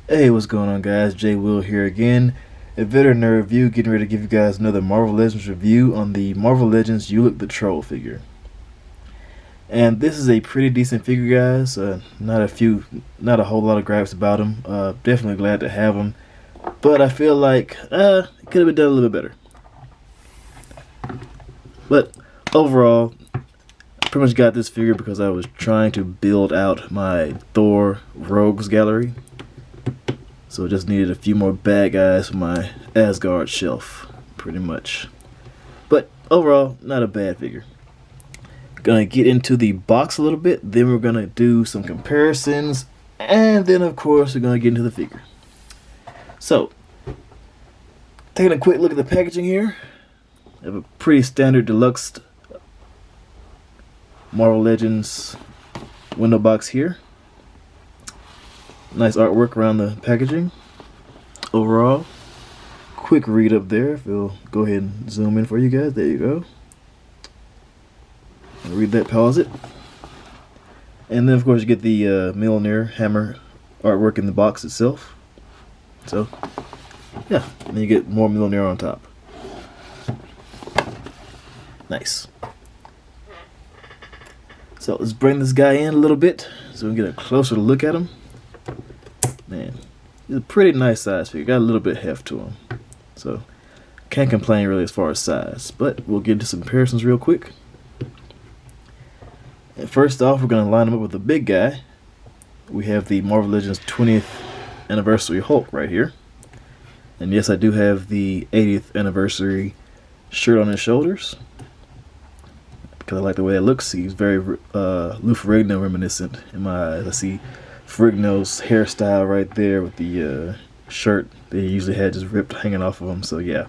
Hey, what's going on, guys? Jay Will here again. A veterinary review, getting ready to give you guys another Marvel Legends review on the Marvel Legends Ulik the Troll figure. And this is a pretty decent figure, guys. Not a whole lot of gripes about him. Definitely glad to have him, but I feel like it could have been done a little bit better. But overall, I pretty much got this figure because I was trying to build out my Thor Rogues gallery. So I just needed a few more bad guys for my Asgard shelf, pretty much. But overall, not a bad figure. Gonna get into the box a little bit, then we're gonna do some comparisons, and then of course we're gonna get into the figure. So, taking a quick look at the packaging here, I have a pretty standard deluxe Marvel Legends window box here. Nice artwork around the packaging. Overall, quick read up there. If you'll go ahead and zoom in for you guys. There you go. I'll read that, pause it. And then, of course, you get the Mjolnir hammer artwork in the box itself. So, yeah. And then you get more Mjolnir on top. Nice. So, let's bring this guy in a little bit so we can get a closer look at him. Man, he's a pretty nice size figure. Got a little bit heft to him. So, can't complain really as far as size. But we'll get into some comparisons real quick. And first off, we're going to line him up with the big guy. We have the Marvel Legends 20th Anniversary Hulk right here. And yes, I do have the 80th Anniversary shirt on his shoulders. Because I like the way it looks. He's very Lou Ferrigno reminiscent in my eyes. I see Ferrigno's hairstyle right there with the shirt that he usually had just ripped hanging off of him. So yeah,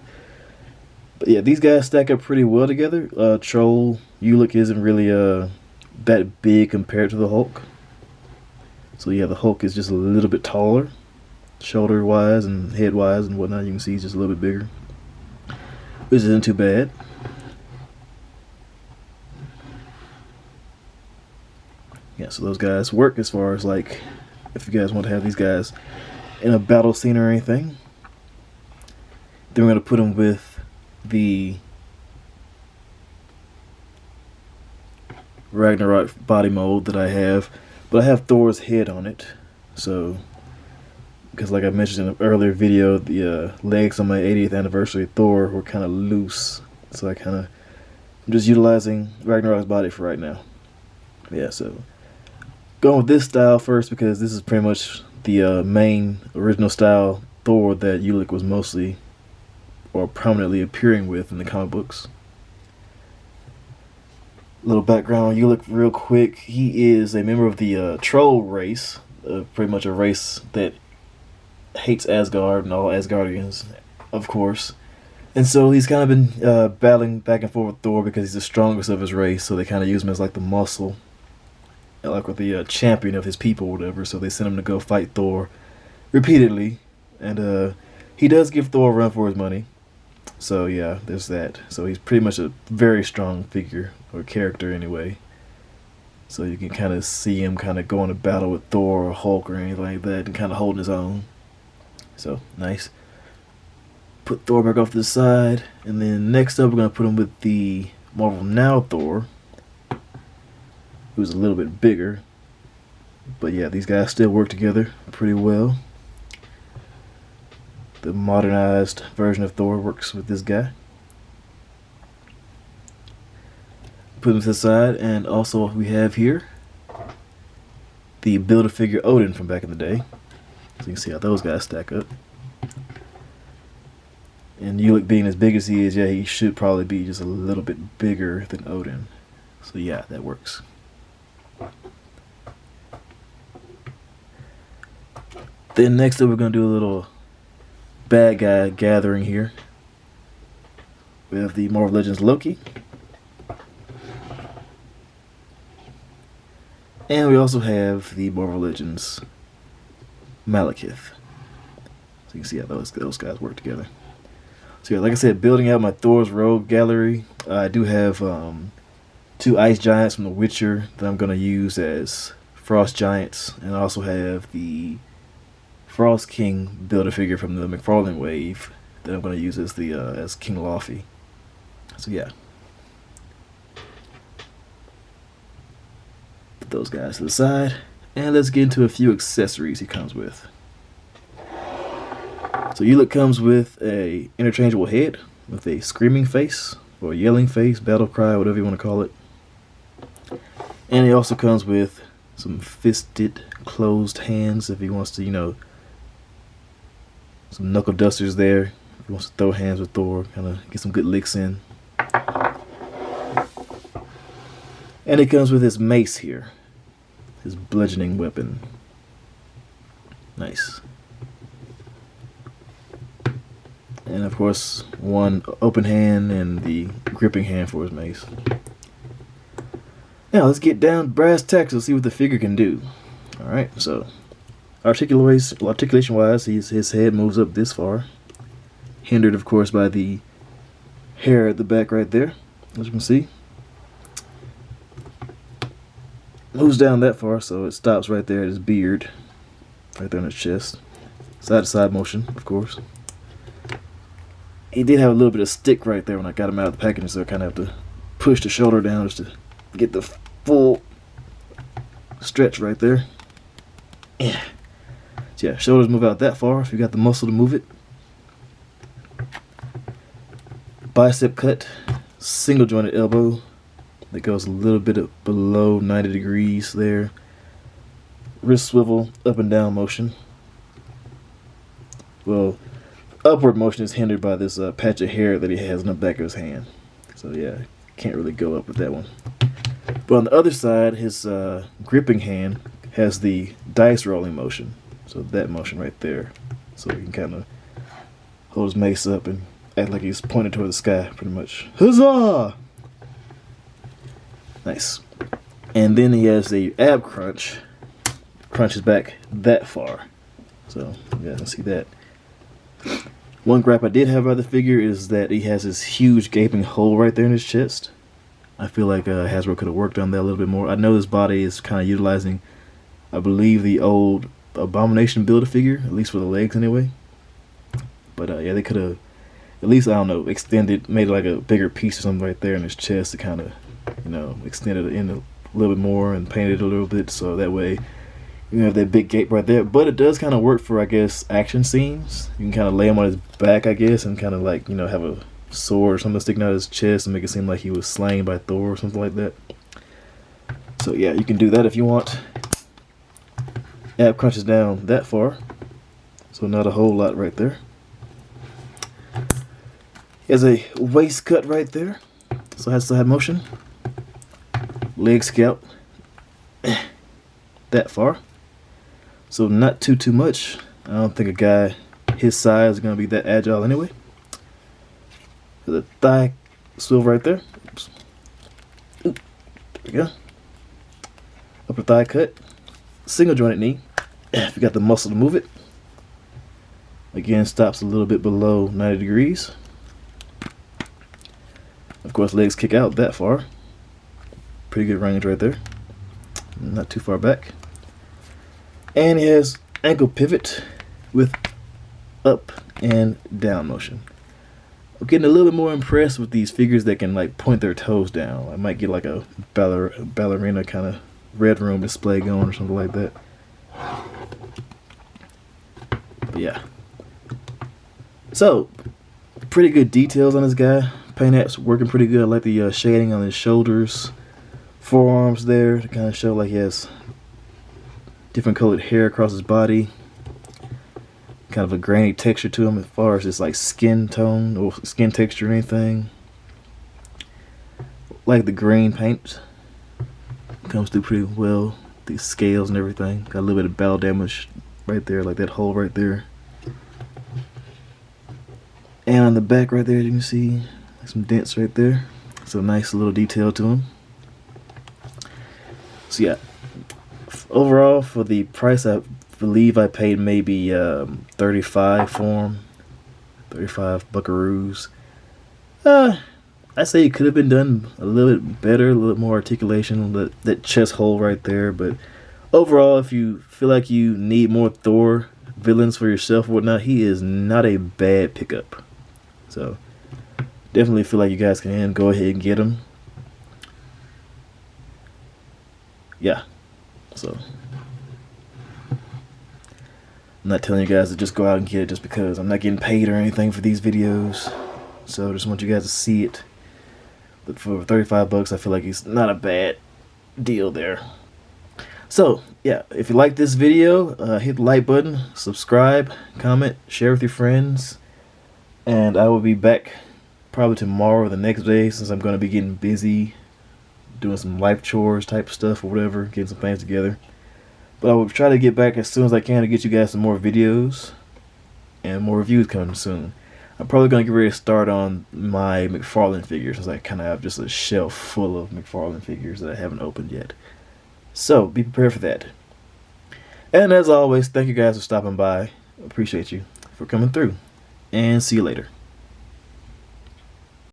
but yeah, these guys stack up pretty well together. Troll Ulik isn't really that big compared to the Hulk. So yeah, the Hulk is just a little bit taller, shoulder wise and head wise and whatnot. You can see he's just a little bit bigger, which isn't too bad. Yeah, so those guys work as far as like if you guys want to have these guys in a battle scene or anything. Then we're going to put them with the Ragnarok body mold that I have, but I have Thor's head on it. So, because like I mentioned in an earlier video, the legs on my 80th anniversary Thor were kind of loose, so I'm just utilizing Ragnarok's body for right now. Yeah, so going with this style first because this is pretty much the main original style Thor that Ulik was mostly or prominently appearing with in the comic books. Little background on Ulik real quick. He is a member of the Troll race, pretty much a race that hates Asgard and all Asgardians, of course. And so he's kind of been battling back and forth with Thor because he's the strongest of his race, so they kind of use him as like the muscle, like with the champion of his people or whatever. So they sent him to go fight Thor repeatedly, and he does give Thor a run for his money. So yeah, there's that. So he's pretty much a very strong figure or character anyway. So you can kind of see him kind of going to battle with Thor or Hulk or anything like that and kind of holding his own. So nice. Put Thor back off to the side, and then next up we're gonna put him with the Marvel Now Thor, who's a little bit bigger. But yeah, these guys still work together pretty well. The modernized version of Thor works with this guy. Put him to the side, and also we have here the Build-A-Figure Odin from back in the day. So you can see how those guys stack up. And Ulik being as big as he is, yeah, he should probably be just a little bit bigger than Odin. So yeah, that works. Then next up we're going to do a little bad guy gathering here. We have the Marvel Legends Loki. And we also have the Marvel Legends Malekith. So you can see how those guys work together. So yeah, like I said, building out my Thor's Rogue gallery, I do have 2 ice giants from The Witcher that I'm going to use as frost giants. And I also have the Frost King Build-A-Figure from the McFarlane wave that I'm going to use as the as King Laufey. So yeah, put those guys to the side, and let's get into a few accessories he comes with. So Ulik comes with a interchangeable head with a screaming face or yelling face, battle cry, whatever you want to call it. And he also comes with some fisted closed hands if he wants to, you know, some knuckle dusters there. If he wants to throw hands with Thor, kind of get some good licks in. And he comes with his mace here, his bludgeoning weapon. Nice. And of course, one open hand and the gripping hand for his mace. Now let's get down brass tacks and see what the figure can do. Alright, so articulation wise, his head moves up this far. Hindered, of course, by the hair at the back right there, as you can see. Moves down that far, so it stops right there at his beard. Right there on his chest. Side to side motion, of course. He did have a little bit of stick right there when I got him out of the packaging, so I kind of have to push the shoulder down just to get the full stretch right there. Yeah. So yeah, shoulders move out that far if you got the muscle to move it. Bicep cut, single jointed elbow that goes a little bit below 90 degrees there. Wrist swivel, up and down motion. Well, upward motion is hindered by this patch of hair that he has in the back of his hand. So yeah, can't really go up with that one. But on the other side, his gripping hand has the dice rolling motion. So that motion right there. So he can kind of hold his mace up and act like he's pointing toward the sky, pretty much. Huzzah! Nice. And then he has the ab crunch. Crunches back that far. So you guys can see that. One gripe I did have about the figure is that he has this huge gaping hole right there in his chest. I feel like Hasbro could have worked on that a little bit more. I know this body is kind of utilizing, I believe, the old Abomination Build-A-Figure, at least for the legs anyway. But yeah, they could have, at least, I don't know, extended, made like a bigger piece or something right there in his chest to kind of, you know, extend it in a little bit more and paint it a little bit, so that way you have that big gape right there. But it does kind of work for, I guess, action scenes. You can kind of lay him on his back, I guess, and kind of like, you know, have a sword or something sticking out of his chest and make it seem like he was slain by Thor or something like that. So yeah, you can do that if you want. Ab crunches down that far, so not a whole lot right there. He has a waist cut right there, so it has side motion. Leg scalp that far, so not too much. I don't think a guy his size is going to be that agile anyway. The thigh swivel right there. Oops. Oop. There we go. Upper thigh cut. Single jointed knee. If you got the muscle to move it. Again, stops a little bit below 90 degrees. Of course, legs kick out that far. Pretty good range right there. Not too far back. And he has ankle pivot with up and down motion. I'm getting a little bit more impressed with these figures that can like point their toes down. I might get like a ballerina kind of red room display going or something like that. But yeah. So, pretty good details on this guy. Paint app's working pretty good. I like the shading on his shoulders, forearms there to kind of show like he has different colored hair across his body. Kind of a grainy texture to him as far as just like skin tone or skin texture or anything. Like the green paint comes through pretty well. These scales and everything. Got a little bit of battle damage right there, like that hole right there. And on the back right there, you can see some dents right there. So nice little detail to him. So yeah, overall for the price, I believe I paid maybe 35 for him. 35 buckaroos. I say it could have been done a little bit better, a little more articulation, that chest hole right there. But overall, if you feel like you need more Thor villains for yourself or whatnot, he is not a bad pickup. So definitely feel like you guys can go ahead and get him. Yeah, so I'm not telling you guys to just go out and get it just because I'm not getting paid or anything for these videos. So I just want you guys to see it. But for 35 bucks, I feel like it's not a bad deal there. So yeah, if you like this video, hit the like button, subscribe, comment, share with your friends, and I will be back probably tomorrow or the next day, since I'm going to be getting busy doing some life chores type stuff or whatever, getting some things together. But I will try to get back as soon as I can to get you guys some more videos and more reviews coming soon. I'm probably going to get ready to start on my McFarlane figures, since I kind of have just a shelf full of McFarlane figures that I haven't opened yet. So be prepared for that. And as always, thank you guys for stopping by. Appreciate you for coming through. And see you later.